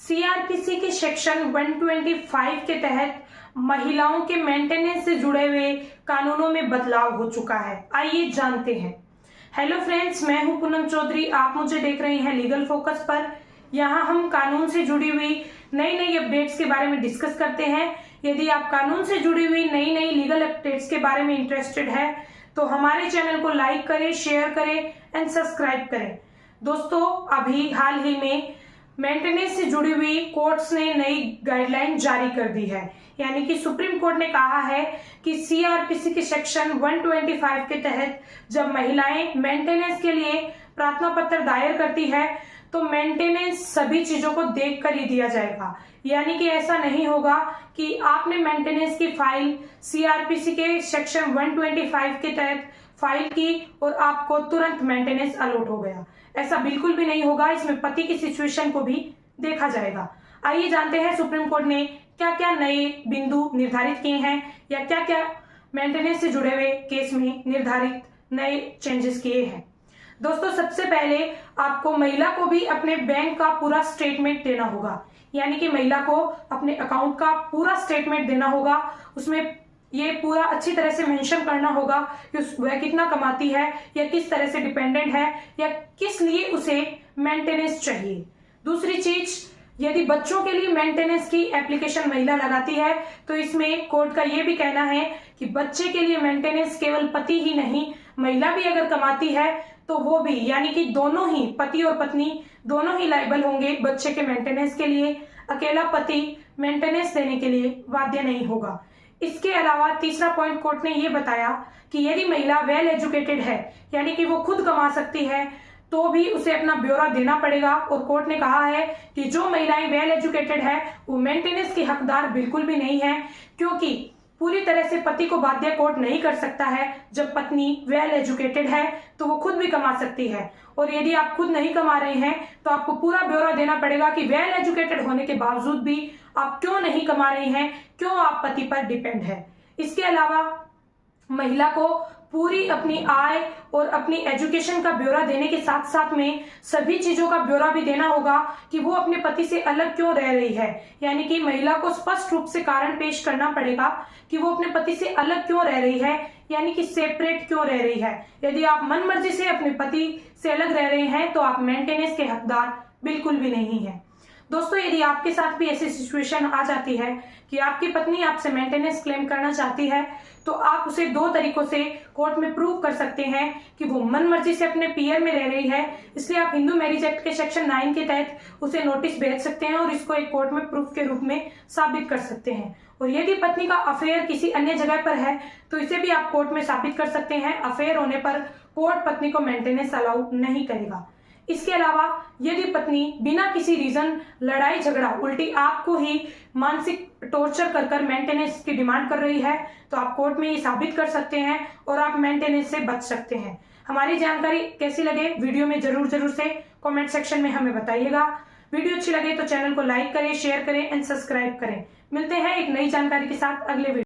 CrPC के section 125 के तहत महिलाओं के मेंटेनेंस से जुड़े हुए कानूनों में बदलाव हो चुका है। आइए जानते हैं। हेलो फ्रेंड्स, मैं हूं पूनम चौधरी। आप मुझे देख रहे हैं लीगल फोकस पर। यहां हम कानून से जुड़ी हुई नई नई अपडेट्स के बारे में डिस्कस करते हैं। यदि आप कानून से जुड़ी हुई नई नई लीगल अपडेट्स के बारे में इंटरेस्टेड है तो हमारे चैनल को लाइक करें, शेयर करें एंड सब्सक्राइब करें। दोस्तों, अभी हाल ही में मेंटेनेंस से जुड़ी हुई कोर्ट्स ने नई गाइडलाइन जारी कर दी है। यानी कि सुप्रीम कोर्ट ने कहा है कि सीआरपीसी के सेक्शन 125 के तहत जब महिलाएं मेंटेनेंस के लिए प्रार्थना पत्र दायर करती है तो मेंटेनेंस सभी चीजों को देखकर ही दिया जाएगा। यानी कि ऐसा नहीं होगा कि आपने मेंटेनेंस की फाइल सीआरपीसी के सेक्शन 125 के तहत फाइल की और आपको तुरंत मेंटेनेंस अलॉट हो गया। ऐसा बिल्कुल भी नहीं होगा। इसमें पति की सिचुएशन को भी देखा जाएगा। आइए जानते हैं सुप्रीम कोर्ट ने क्या क्या नए बिंदु निर्धारित किए हैं या क्या क्या मेंटेनेंस से जुड़े हुए केस में निर्धारित नए चेंजेस किए हैं। दोस्तों, सबसे पहले आपको महिला को भी अपने बैंक का पूरा स्टेटमेंट देना होगा। यानी कि महिला को अपने अकाउंट का पूरा स्टेटमेंट देना होगा। उसमें ये पूरा अच्छी तरह से मेंशन करना होगा कि वह कितना कमाती है या किस तरह से डिपेंडेंट है या किस लिए उसे मेंटेनेंस चाहिए। दूसरी चीज, यदि बच्चों के लिए मेंटेनेंस की एप्लीकेशन महिला लगाती है तो इसमें कोर्ट का ये भी कहना है कि बच्चे के लिए मेंटेनेंस केवल पति ही नहीं, महिला भी अगर कमाती है तो वो भी, यानी कि दोनों ही, पति और पत्नी दोनों ही लायबल होंगे बच्चे के मेंटेनेंस के लिए। अकेला पति मेंटेनेंस देने के लिए बाध्य नहीं होगा। इसके अलावा तीसरा पॉइंट कोर्ट ने यह बताया कि यदि महिला वेल एजुकेटेड है, यानी कि वो खुद कमा सकती है, तो भी उसे अपना ब्यौरा देना पड़ेगा। और कोर्ट ने कहा है कि जो महिलाएं वेल एजुकेटेड है वो मेंटेनेंस की हकदार बिल्कुल भी नहीं है, क्योंकि पूरी तरह से पति को बाध्य कोर्ट नहीं कर सकता है। जब पत्नी वेल एजुकेटेड है तो वो खुद भी कमा सकती है, और यदि आप खुद नहीं कमा रहे हैं तो आपको पूरा ब्यौरा देना पड़ेगा कि वेल एजुकेटेड होने के बावजूद भी आप क्यों नहीं कमा रहे हैं, क्यों आप पति पर डिपेंड है। इसके अलावा महिला को पूरी अपनी आय और अपनी एजुकेशन का ब्यौरा देने के साथ साथ में सभी चीजों का ब्यौरा भी देना होगा कि वो अपने पति से अलग क्यों रह रही है। यानी कि महिला को स्पष्ट रूप से कारण पेश करना पड़ेगा कि वो अपने पति से अलग क्यों रह रही है, यानी कि सेपरेट क्यों रह रही है। यदि आप मन मर्जी से अपने पति से अलग रह रहे हैं तो आप मेंटेनेंस के हकदार बिल्कुल भी नहीं है। दोस्तों, यदि आपके साथ भी ऐसी सिचुएशन आ जाती है कि आपकी पत्नी आपसे मेंटेनेंस क्लेम करना चाहती है तो आप उसे दो तरीकों से कोर्ट में प्रूव कर सकते हैं कि वो मन मर्जी से अपने पीयर में रह रही है। इसलिए आप हिंदू मैरिज एक्ट के सेक्शन 9 के तहत उसे नोटिस भेज सकते हैं और इसको एक कोर्ट में प्रूफ के रूप में साबित कर सकते हैं। और यदि पत्नी का अफेयर किसी अन्य जगह पर है तो इसे भी आप कोर्ट में साबित कर सकते हैं। अफेयर होने पर कोर्ट पत्नी को मेंटेनेंस अलाउ नहीं करेगा। इसके अलावा यदि पत्नी बिना किसी रीजन लड़ाई झगड़ा उल्टी आपको ही मानसिक टॉर्चर कर मेंटेनेंस की डिमांड कर रही है तो आप कोर्ट में ये साबित कर सकते हैं और आप मेंटेनेंस से बच सकते हैं। हमारी जानकारी कैसी लगे वीडियो में जरूर से कमेंट सेक्शन में हमें बताइएगा। वीडियो अच्छी लगे तो चैनल को लाइक करें, शेयर करें एंड सब्सक्राइब करें। मिलते हैं एक नई जानकारी के साथ अगले वीडियो।